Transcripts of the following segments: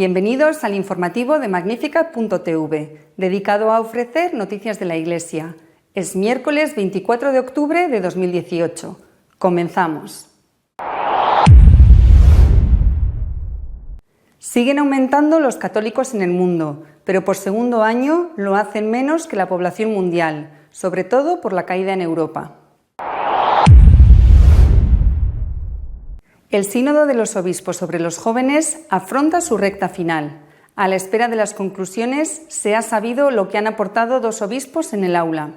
Bienvenidos al informativo de Magnificat.tv, dedicado a ofrecer noticias de la Iglesia. Es miércoles 24 de octubre de 2018. Comenzamos. Siguen aumentando los católicos en el mundo, pero por segundo año lo hacen menos que la población mundial, sobre todo por la caída en Europa. El Sínodo de los Obispos sobre los jóvenes afronta su recta final. A la espera de las conclusiones, se ha sabido lo que han aportado dos obispos en el aula.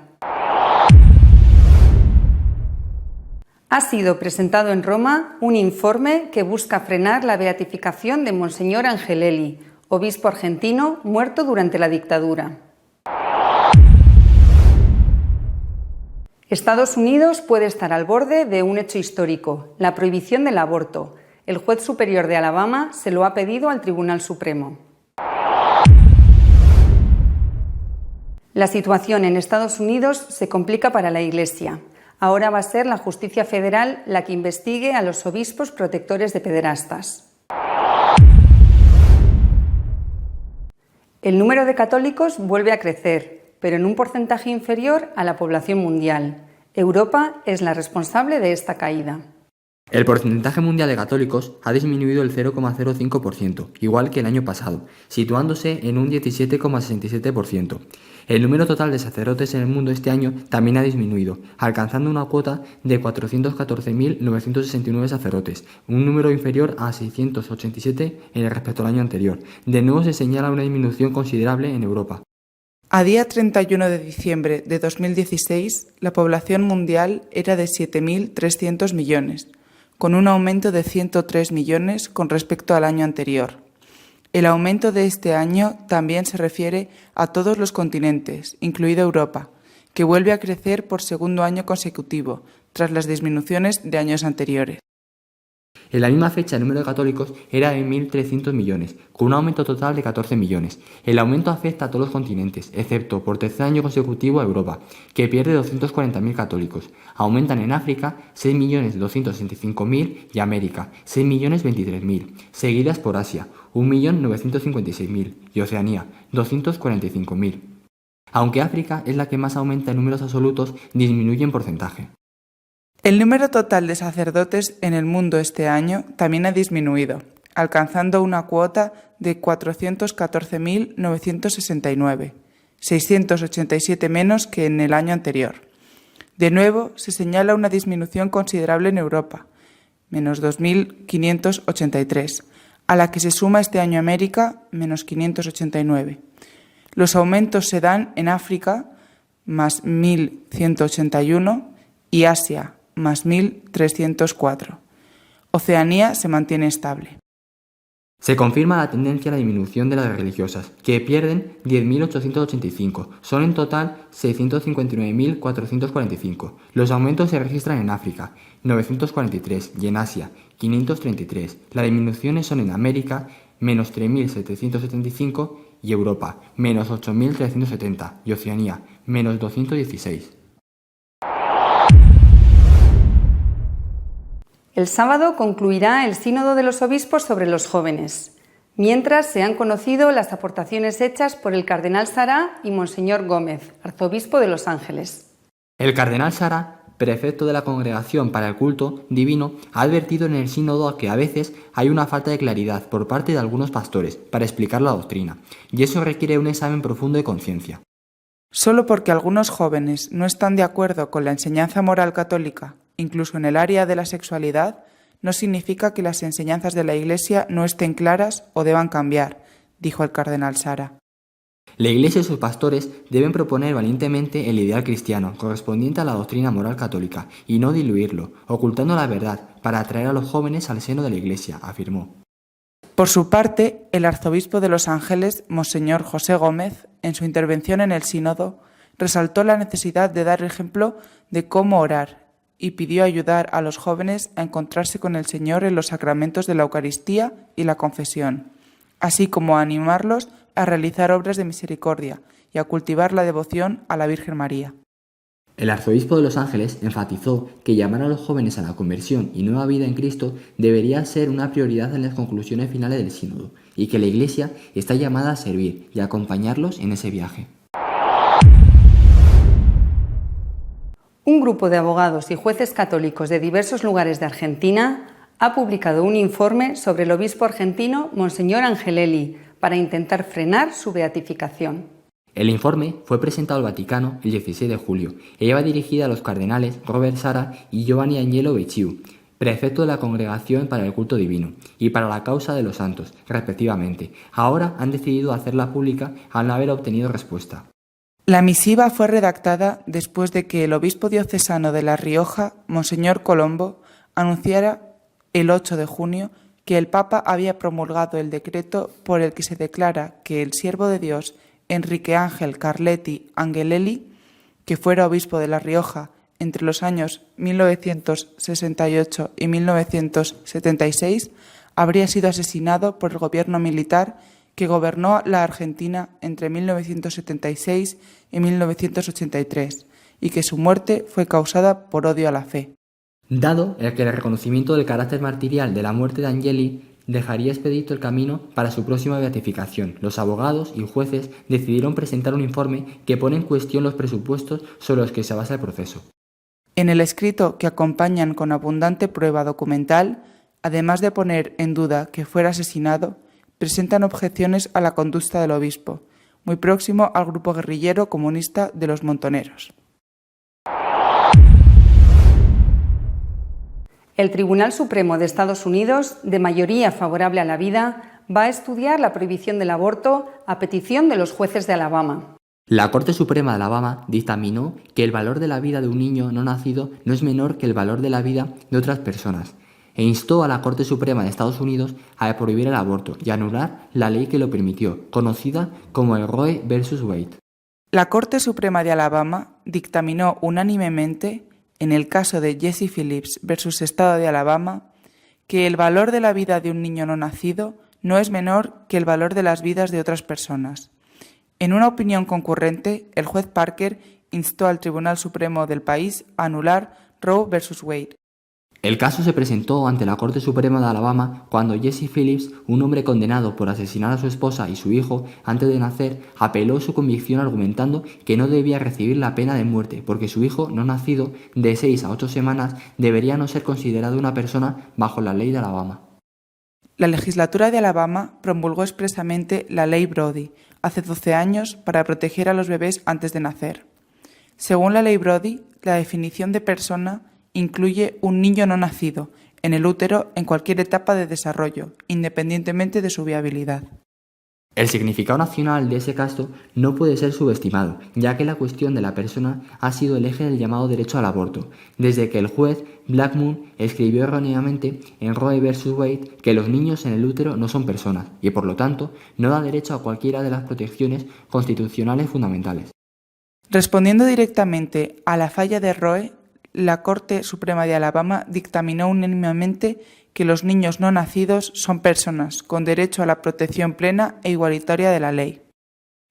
Ha sido presentado en Roma un informe que busca frenar la beatificación de Monseñor Angelelli, obispo argentino muerto durante la dictadura. Estados Unidos puede estar al borde de un hecho histórico, la prohibición del aborto. El juez superior de Alabama se lo ha pedido al Tribunal Supremo. La situación en Estados Unidos se complica para la Iglesia. Ahora va a ser la justicia federal la que investigue a los obispos protectores de pederastas. El número de católicos vuelve a crecer, pero en un porcentaje inferior a la población mundial. Europa es la responsable de esta caída. El porcentaje mundial de católicos ha disminuido el 0,05%, igual que el año pasado, situándose en un 17,67%. El número total de sacerdotes en el mundo este año también ha disminuido, alcanzando una cuota de 414.969 sacerdotes, un número inferior a 687 respecto al año anterior. De nuevo se señala una disminución considerable en Europa. A día 31 de diciembre de 2016, la población mundial era de 7.300 millones, con un aumento de 103 millones con respecto al año anterior. El aumento de este año también se refiere a todos los continentes, incluida Europa, que vuelve a crecer por segundo año consecutivo, tras las disminuciones de años anteriores. En la misma fecha, el número de católicos era de 1.300 millones, con un aumento total de 14 millones. El aumento afecta a todos los continentes, excepto por tercer año consecutivo a Europa, que pierde 240.000 católicos. Aumentan en África 6.265.000 y América 6.023.000, seguidas por Asia 1.956.000 y Oceanía 245.000. Aunque África es la que más aumenta en números absolutos, disminuye en porcentaje. El número total de sacerdotes en el mundo este año también ha disminuido, alcanzando una cuota de 414.969, 687 menos que en el año anterior. De nuevo, se señala una disminución considerable en Europa, menos 2.583, a la que se suma este año América, menos 589. Los aumentos se dan en África, más 1.181, y Asia, más 1.304. Oceanía se mantiene estable. Se confirma la tendencia a la disminución de las religiosas, que pierden 10.885, son en total 659.445. Los aumentos se registran en África, 943, y en Asia, 533. Las disminuciones son en América, menos 3.775, y Europa, menos 8.370, y Oceanía, menos 216. El sábado concluirá el Sínodo de los Obispos sobre los jóvenes, mientras se han conocido las aportaciones hechas por el cardenal Sará y Monseñor Gómez, arzobispo de Los Ángeles. El cardenal Sará, prefecto de la Congregación para el Culto Divino, ha advertido en el sínodo que a veces hay una falta de claridad por parte de algunos pastores para explicar la doctrina, y eso requiere un examen profundo de conciencia. Solo porque algunos jóvenes no están de acuerdo con la enseñanza moral católica, incluso en el área de la sexualidad, no significa que las enseñanzas de la Iglesia no estén claras o deban cambiar, dijo el cardenal Sará. La Iglesia y sus pastores deben proponer valientemente el ideal cristiano correspondiente a la doctrina moral católica y no diluirlo, ocultando la verdad para atraer a los jóvenes al seno de la Iglesia, afirmó. Por su parte, el arzobispo de Los Ángeles, Monseñor José Gómez, en su intervención en el sínodo, resaltó la necesidad de dar ejemplo de cómo orar y pidió ayudar a los jóvenes a encontrarse con el Señor en los sacramentos de la Eucaristía y la confesión, así como a animarlos a realizar obras de misericordia y a cultivar la devoción a la Virgen María. El arzobispo de Los Ángeles enfatizó que llamar a los jóvenes a la conversión y nueva vida en Cristo debería ser una prioridad en las conclusiones finales del sínodo, y que la Iglesia está llamada a servir y a acompañarlos en ese viaje. Un grupo de abogados y jueces católicos de diversos lugares de Argentina ha publicado un informe sobre el obispo argentino Monseñor Angelelli para intentar frenar su beatificación. El informe fue presentado al Vaticano el 16 de julio y iba dirigida a los cardenales Robert Sara y Giovanni Agnello Becciu, prefecto de la Congregación para el Culto Divino y para la Causa de los Santos, respectivamente. Ahora han decidido hacerla pública al no haber obtenido respuesta. La misiva fue redactada después de que el obispo diocesano de La Rioja, Monseñor Colombo, anunciara el 8 de junio que el Papa había promulgado el decreto por el que se declara que el siervo de Dios, Enrique Ángel Carletti Angelelli, que fuera obispo de La Rioja entre los años 1968 y 1976, habría sido asesinado por el gobierno militar que gobernó la Argentina entre 1976 y 1983 y que su muerte fue causada por odio a la fe. Dado que el reconocimiento del carácter martirial de la muerte de Angelelli dejaría expedito el camino para su próxima beatificación, los abogados y jueces decidieron presentar un informe que pone en cuestión los presupuestos sobre los que se basa el proceso. En el escrito que acompañan con abundante prueba documental, además de poner en duda que fuera asesinado, presentan objeciones a la conducta del obispo, muy próximo al grupo guerrillero comunista de los Montoneros. El Tribunal Supremo de Estados Unidos, de mayoría favorable a la vida, va a estudiar la prohibición del aborto a petición de los jueces de Alabama. La Corte Suprema de Alabama dictaminó que el valor de la vida de un niño no nacido no es menor que el valor de la vida de otras personas, e instó a la Corte Suprema de Estados Unidos a prohibir el aborto y anular la ley que lo permitió, conocida como el Roe vs. Wade. La Corte Suprema de Alabama dictaminó unánimemente, en el caso de Jesse Phillips versus Estado de Alabama, que el valor de la vida de un niño no nacido no es menor que el valor de las vidas de otras personas. En una opinión concurrente, el juez Parker instó al Tribunal Supremo del país a anular Roe vs. Wade. El caso se presentó ante la Corte Suprema de Alabama cuando Jesse Phillips, un hombre condenado por asesinar a su esposa y su hijo antes de nacer, apeló su convicción argumentando que no debía recibir la pena de muerte porque su hijo no nacido, de 6 a 8 semanas, debería no ser considerado una persona bajo la ley de Alabama. La legislatura de Alabama promulgó expresamente la Ley Brody hace 12 años para proteger a los bebés antes de nacer. Según la Ley Brody, la definición de persona incluye un niño no nacido en el útero en cualquier etapa de desarrollo, independientemente de su viabilidad. El significado nacional de ese caso no puede ser subestimado, ya que la cuestión de la persona ha sido el eje del llamado derecho al aborto, desde que el juez Blackmun escribió erróneamente en Roe vs. Wade que los niños en el útero no son personas y, por lo tanto, no da derecho a cualquiera de las protecciones constitucionales fundamentales. Respondiendo directamente a la falla de Roe, la Corte Suprema de Alabama dictaminó unánimemente que los niños no nacidos son personas con derecho a la protección plena e igualitaria de la ley.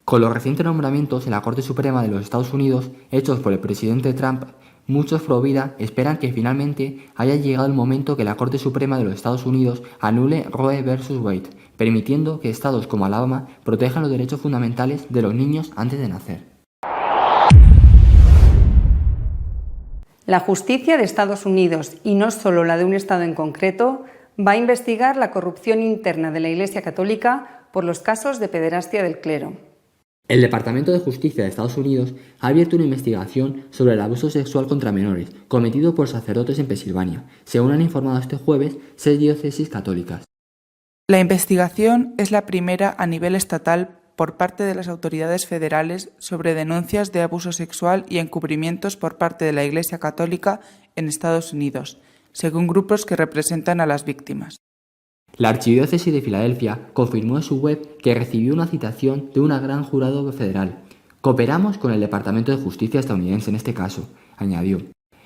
Con los recientes nombramientos en la Corte Suprema de los Estados Unidos hechos por el presidente Trump, muchos pro vida esperan que finalmente haya llegado el momento que la Corte Suprema de los Estados Unidos anule Roe vs. Wade, permitiendo que estados como Alabama protejan los derechos fundamentales de los niños antes de nacer. La justicia de Estados Unidos, y no solo la de un estado en concreto, va a investigar la corrupción interna de la Iglesia Católica por los casos de pederastia del clero. El Departamento de Justicia de Estados Unidos ha abierto una investigación sobre el abuso sexual contra menores cometido por sacerdotes en Pensilvania, según han informado este jueves 6 diócesis católicas. La investigación es la primera a nivel estatal por parte de las autoridades federales sobre denuncias de abuso sexual y encubrimientos por parte de la Iglesia Católica en Estados Unidos, según grupos que representan a las víctimas. La Archidiócesis de Filadelfia confirmó en su web que recibió una citación de un gran jurado federal. Cooperamos con el Departamento de Justicia estadounidense en este caso, añadió.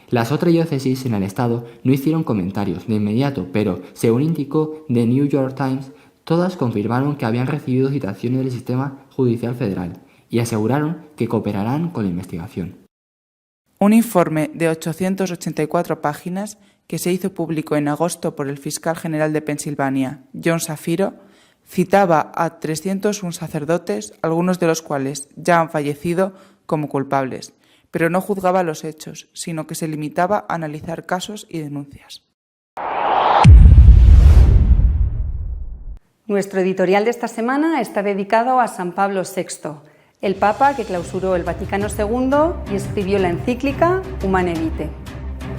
Las otras diócesis en el estado no hicieron comentarios de inmediato, pero, según indicó The New York Times, todas confirmaron que habían recibido citaciones del sistema judicial federal y aseguraron que cooperarán con la investigación. Un informe de 884 páginas que se hizo público en agosto por el fiscal general de Pensilvania, John Shapiro, Citaba a 301 sacerdotes, algunos de los cuales ya han fallecido, como culpables, pero no juzgaba los hechos, sino que se limitaba a analizar casos y denuncias. Nuestro editorial de esta semana está dedicado a San Pablo VI, el Papa que clausuró el Vaticano II y escribió la encíclica Humane Vitae.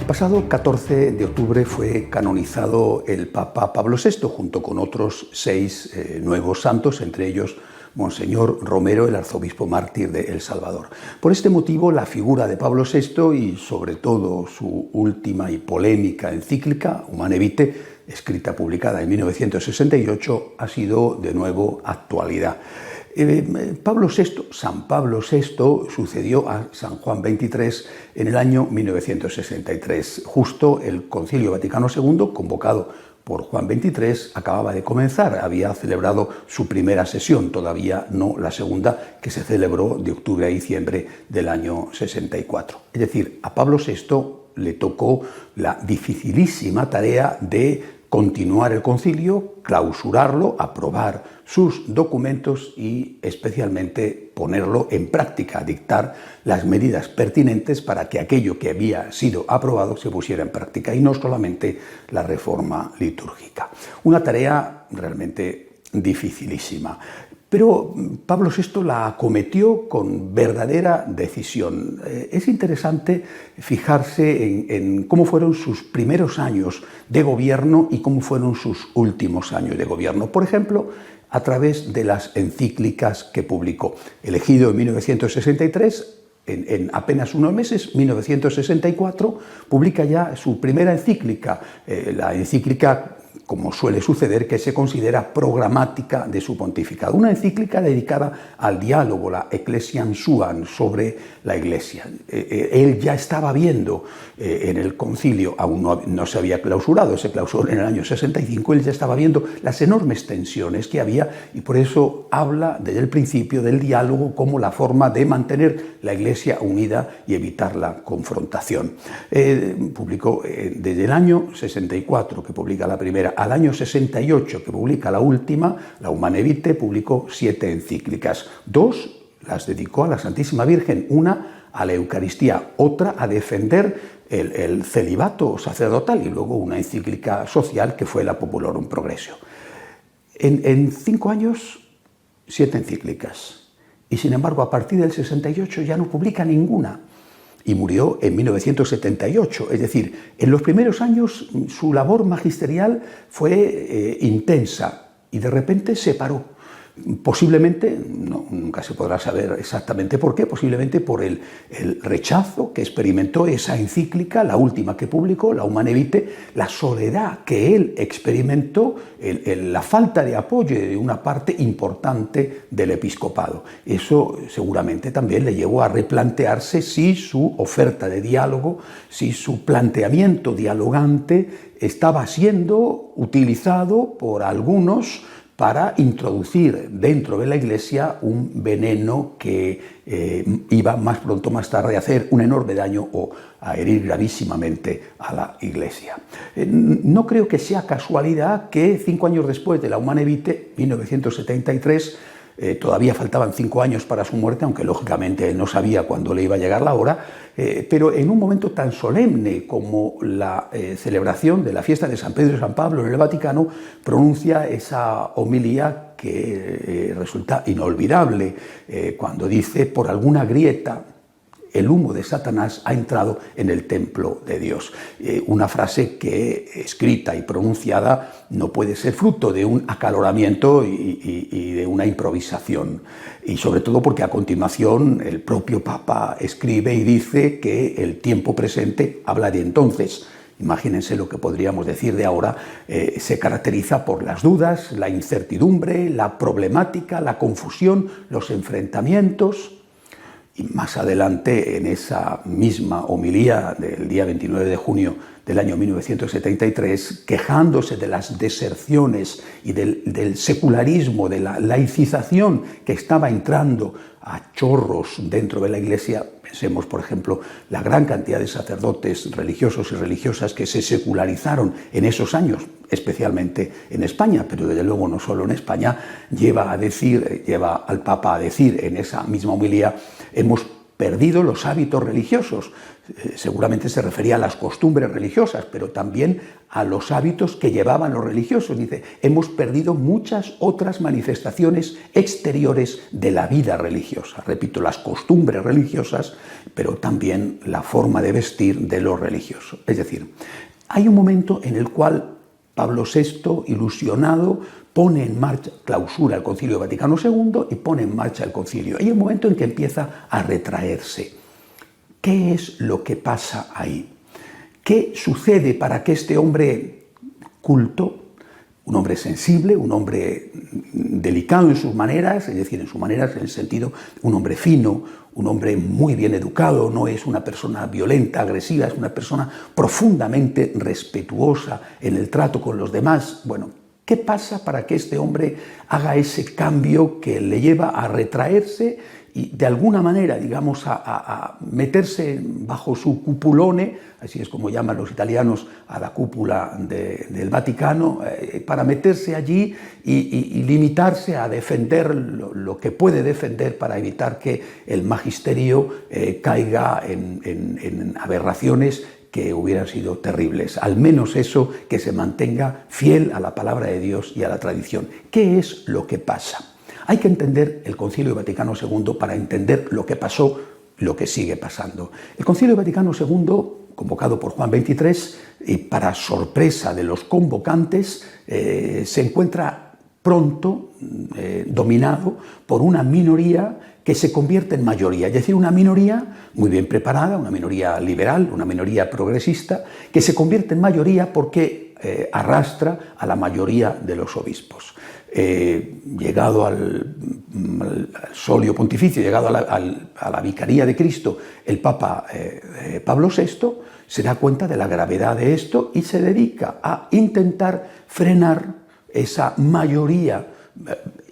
El pasado 14 de octubre fue canonizado el Papa Pablo VI junto con otros 6 nuevos santos, entre ellos Monseñor Romero, el arzobispo mártir de El Salvador. Por este motivo, la figura de Pablo VI y sobre todo su última y polémica encíclica Humane Vitae, escrita publicada en 1968, ha sido de nuevo actualidad. San Pablo VI sucedió a San Juan XXIII en el año 1963. Justo el Concilio Vaticano II, convocado por Juan XXIII, acababa de comenzar. Había celebrado su primera sesión, todavía no la segunda, que se celebró de octubre a diciembre del año 64. Es decir, a Pablo VI le tocó la dificilísima tarea de continuar el concilio, clausurarlo, aprobar sus documentos y especialmente ponerlo en práctica, dictar las medidas pertinentes para que aquello que había sido aprobado se pusiera en práctica y no solamente la reforma litúrgica. Una tarea realmente dificilísima. Pero Pablo VI la acometió con verdadera decisión. Es interesante fijarse en cómo fueron sus primeros años de gobierno y cómo fueron sus últimos años de gobierno. Por ejemplo, a través de las encíclicas que publicó. Elegido en 1963, en apenas unos meses, 1964, publica ya su primera encíclica, la encíclica, como suele suceder, que se considera programática de su pontificado. Una encíclica dedicada al diálogo, la Ecclesiam Suam, sobre la Iglesia. Él ya estaba viendo en el concilio, aún no se había clausurado, se clausuró en el año 65, él ya estaba viendo las enormes tensiones que había y por eso habla desde el principio del diálogo como la forma de mantener la Iglesia unida y evitar la confrontación. Publicó desde el año 64, que publica la primera, al año 68, que publica la última, la Humane Vitae, publicó 7 encíclicas. 2 las dedicó a la Santísima Virgen, una a la Eucaristía, otra a defender el celibato sacerdotal y luego una encíclica social que fue la Populorum Progressio. En 5 años, 7 encíclicas. Y sin embargo, a partir del 68 ya no publica ninguna. Y murió en 1978. Es decir, en los primeros años su labor magisterial fue intensa y de repente se paró. Posiblemente, nunca se podrá saber exactamente por qué, posiblemente por el rechazo que experimentó esa encíclica, la última que publicó, la Humane Vitae, la soledad que él experimentó, la falta de apoyo de una parte importante del episcopado. Eso seguramente también le llevó a replantearse si su oferta de diálogo, si su planteamiento dialogante estaba siendo utilizado por algunos para introducir dentro de la Iglesia un veneno que iba más pronto más tarde a hacer un enorme daño o a herir gravísimamente a la Iglesia. No creo que sea casualidad que 5 años después de la Humane Vitae, 1973, todavía faltaban 5 años para su muerte, aunque lógicamente él no sabía cuándo le iba a llegar la hora, pero en un momento tan solemne como la celebración de la fiesta de San Pedro y San Pablo en el Vaticano, pronuncia esa homilía que resulta inolvidable, cuando dice: por alguna grieta el humo de Satanás ha entrado en el templo de Dios. Una frase que, escrita y pronunciada, no puede ser fruto de un acaloramiento y de una improvisación. Y sobre todo porque a continuación el propio Papa escribe y dice que el tiempo presente habla de entonces. Imagínense lo que podríamos decir de ahora. Se caracteriza por las dudas, la incertidumbre, la problemática, la confusión, los enfrentamientos. Y más adelante, en esa misma homilía del día 29 de junio del año 1973, quejándose de las deserciones y del secularismo, de la laicización que estaba entrando a chorros dentro de la Iglesia. Pensemos, por ejemplo, la gran cantidad de sacerdotes religiosos y religiosas que se secularizaron en esos años, especialmente en España, pero desde luego no solo en España. Lleva al Papa a decir en esa misma homilía: hemos perdido los hábitos religiosos. Seguramente se refería a las costumbres religiosas, pero también a los hábitos que llevaban los religiosos. Dice, hemos perdido muchas otras manifestaciones exteriores de la vida religiosa. Repito, las costumbres religiosas, pero también la forma de vestir de los religiosos. Es decir, hay un momento en el cual Pablo VI, ilusionado, pone en marcha, clausura el Concilio Vaticano II y pone en marcha el concilio. Hay un momento en que empieza a retraerse. ¿Qué es lo que pasa ahí? ¿Qué sucede para que este hombre culto, un hombre sensible, un hombre delicado en sus maneras, es decir, en sus maneras en el sentido, un hombre fino, un hombre muy bien educado, no es una persona violenta, agresiva, es una persona profundamente respetuosa en el trato con los demás? Bueno, ¿qué pasa para que este hombre haga ese cambio que le lleva a retraerse y de alguna manera, digamos, a meterse bajo su cupulone, así es como llaman los italianos a la cúpula del Vaticano, para meterse allí y limitarse a defender lo que puede defender para evitar que el magisterio caiga en aberraciones que hubieran sido terribles? Al menos eso, que se mantenga fiel a la palabra de Dios y a la tradición. ¿Qué es lo que pasa? Hay que entender el Concilio Vaticano II para entender lo que pasó, lo que sigue pasando. El Concilio Vaticano II, convocado por Juan XXIII, y para sorpresa de los convocantes, se encuentra pronto dominado por una minoría que se convierte en mayoría, es decir, una minoría muy bien preparada, una minoría liberal, una minoría progresista, que se convierte en mayoría porque arrastra a la mayoría de los obispos. Llegado al solio pontificio, llegado a la vicaría de Cristo, el Papa Pablo VI se da cuenta de la gravedad de esto y se dedica a intentar frenar esa mayoría.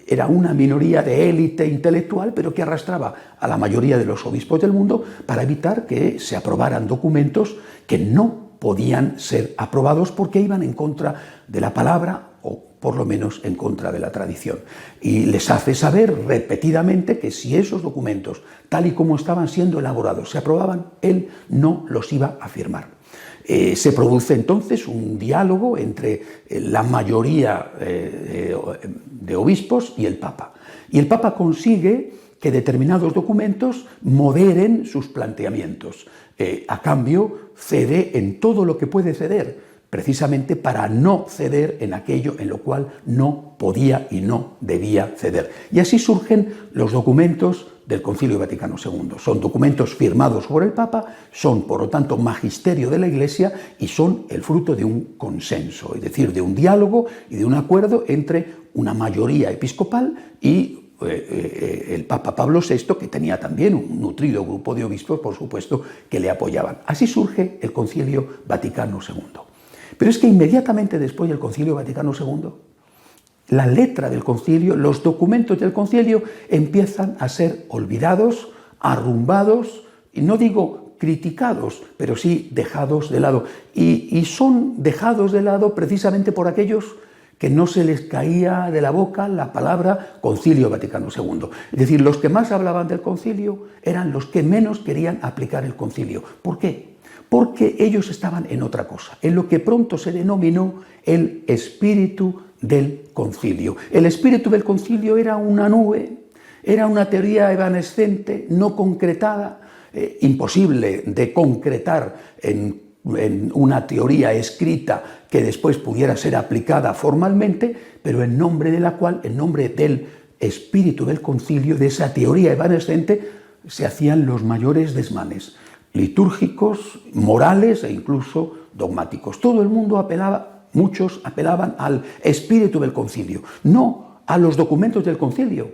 Era una minoría de élite intelectual, pero que arrastraba a la mayoría de los obispos del mundo para evitar que se aprobaran documentos que no podían ser aprobados porque iban en contra de la palabra, o por lo menos en contra de la tradición. Y les hace saber repetidamente que si esos documentos, tal y como estaban siendo elaborados, se aprobaban, él no los iba a firmar. Se produce entonces un diálogo entre la mayoría de obispos y el Papa. Y el Papa consigue que determinados documentos moderen sus planteamientos. A cambio, cede en todo lo que puede ceder, precisamente para no ceder en aquello en lo cual no podía y no debía ceder. Y así surgen los documentos del Concilio Vaticano II. Son documentos firmados por el Papa, son por lo tanto magisterio de la Iglesia y son el fruto de un consenso, es decir, de un diálogo y de un acuerdo entre una mayoría episcopal y el Papa Pablo VI, que tenía también un nutrido grupo de obispos, por supuesto, que le apoyaban. Así surge el Concilio Vaticano II. Pero es que inmediatamente después del Concilio Vaticano II, la letra del concilio, los documentos del concilio empiezan a ser olvidados, arrumbados, y no digo criticados, pero sí dejados de lado. Y son dejados de lado precisamente por aquellos que no se les caía de la boca la palabra Concilio Vaticano II. Es decir, los que más hablaban del concilio eran los que menos querían aplicar el concilio. ¿Por qué? Porque ellos estaban en otra cosa, en lo que pronto se denominó el espíritu del concilio. El espíritu del concilio era una nube, era una teoría evanescente, no concretada, imposible de concretar en una teoría escrita que después pudiera ser aplicada formalmente, pero en nombre de la cual, en nombre del espíritu del concilio, de esa teoría evanescente, se hacían los mayores desmanes litúrgicos, morales e incluso dogmáticos. Todo el mundo apelaba, muchos apelaban al espíritu del concilio, no a los documentos del concilio,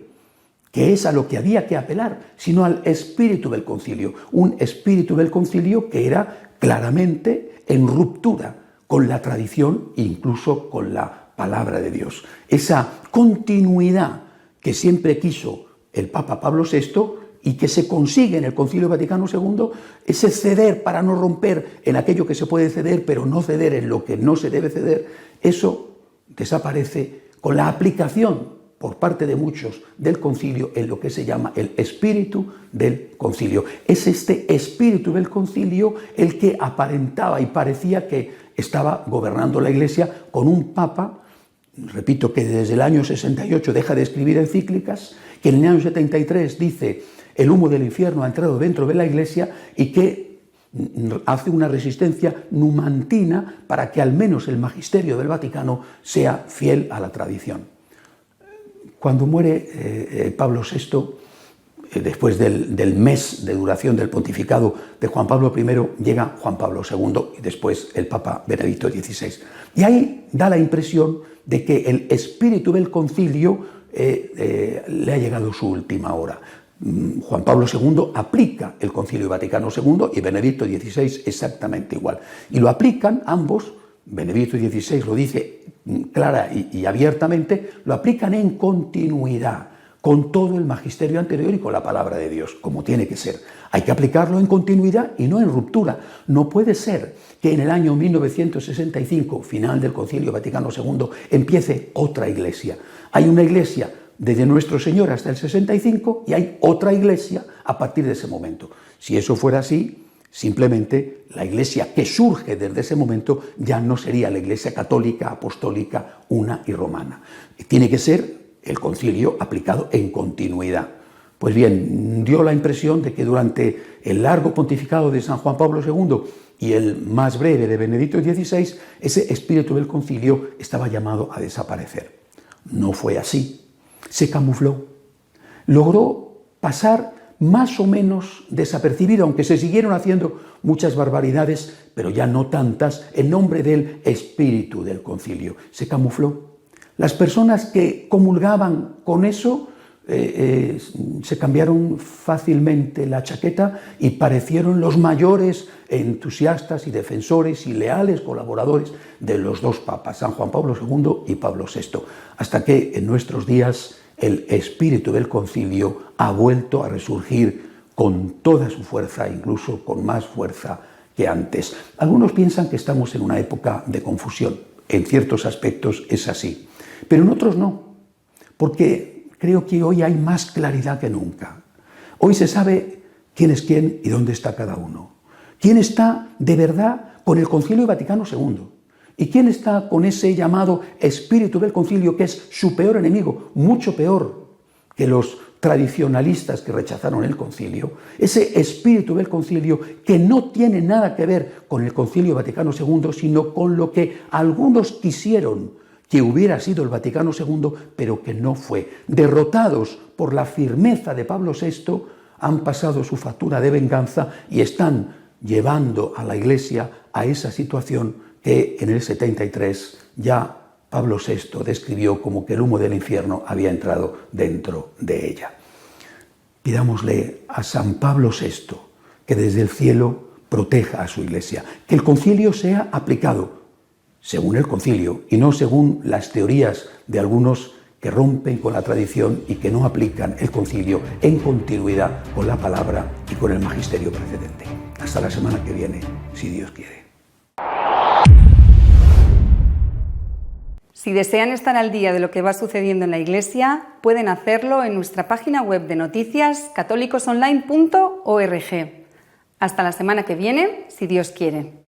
que es a lo que había que apelar, sino al espíritu del concilio, un espíritu del concilio que era claramente en ruptura con la tradición e incluso con la palabra de Dios. Esa continuidad que siempre quiso el Papa Pablo VI y que se consigue en el Concilio Vaticano II, ese ceder para no romper en aquello que se puede ceder, pero no ceder en lo que no se debe ceder, eso desaparece con la aplicación por parte de muchos del concilio en lo que se llama el espíritu del concilio. Es este espíritu del concilio el que aparentaba y parecía que estaba gobernando la Iglesia con un papa, repito, que desde el año 68 deja de escribir encíclicas, que en el año 73 dice el humo del infierno ha entrado dentro de la Iglesia y que hace una resistencia numantina para que al menos el magisterio del Vaticano sea fiel a la tradición. Cuando muere Pablo VI, después del mes de duración del pontificado de Juan Pablo I, llega Juan Pablo II y después el Papa Benedicto XVI. Y ahí da la impresión de que el espíritu del concilio le ha llegado su última hora. Juan Pablo II aplica el Concilio Vaticano II y Benedicto XVI exactamente igual. Y lo aplican ambos, Benedicto XVI lo dice clara y abiertamente, lo aplican en continuidad con todo el magisterio anterior y con la palabra de Dios, como tiene que ser. Hay que aplicarlo en continuidad y no en ruptura. No puede ser que en el año 1965, final del Concilio Vaticano II, empiece otra iglesia. Hay una iglesia desde Nuestro Señor hasta el 65 y hay otra iglesia a partir de ese momento. Si eso fuera así, simplemente la iglesia que surge desde ese momento ya no sería la iglesia católica, apostólica, una y romana. Tiene que ser el concilio aplicado en continuidad. Pues bien, dio la impresión de que durante el largo pontificado de San Juan Pablo II y el más breve de Benedicto XVI, ese espíritu del concilio estaba llamado a desaparecer. No fue así. Se camufló. Logró pasar más o menos desapercibido, aunque se siguieron haciendo muchas barbaridades, pero ya no tantas, en nombre del espíritu del concilio. Se camufló. Las personas que comulgaban con eso se cambiaron fácilmente la chaqueta y parecieron los mayores entusiastas y defensores y leales colaboradores de los dos papas, San Juan Pablo II y Pablo VI, hasta que en nuestros días el espíritu del concilio ha vuelto a resurgir con toda su fuerza, incluso con más fuerza que antes. Algunos piensan que estamos en una época de confusión. En ciertos aspectos es así, pero en otros no, porque creo que hoy hay más claridad que nunca. Hoy se sabe quién es quién y dónde está cada uno. ¿Quién está de verdad con el Concilio Vaticano II? ¿Y quién está con ese llamado espíritu del concilio que es su peor enemigo, mucho peor que los tradicionalistas que rechazaron el concilio? Ese espíritu del concilio que no tiene nada que ver con el Concilio Vaticano II, sino con lo que algunos quisieron que hubiera sido el Vaticano II, pero que no fue. Derrotados por la firmeza de Pablo VI, han pasado su factura de venganza y están llevando a la Iglesia a esa situación que en el 73 ya Pablo VI describió como que el humo del infierno había entrado dentro de ella. Pidámosle a San Pablo VI que desde el cielo proteja a su Iglesia, que el concilio sea aplicado según el concilio y no según las teorías de algunos que rompen con la tradición y que no aplican el concilio en continuidad con la palabra y con el magisterio precedente. Hasta la semana que viene, si Dios quiere. Si desean estar al día de lo que va sucediendo en la Iglesia, pueden hacerlo en nuestra página web de noticias católicosonline.org. Hasta la semana que viene, si Dios quiere.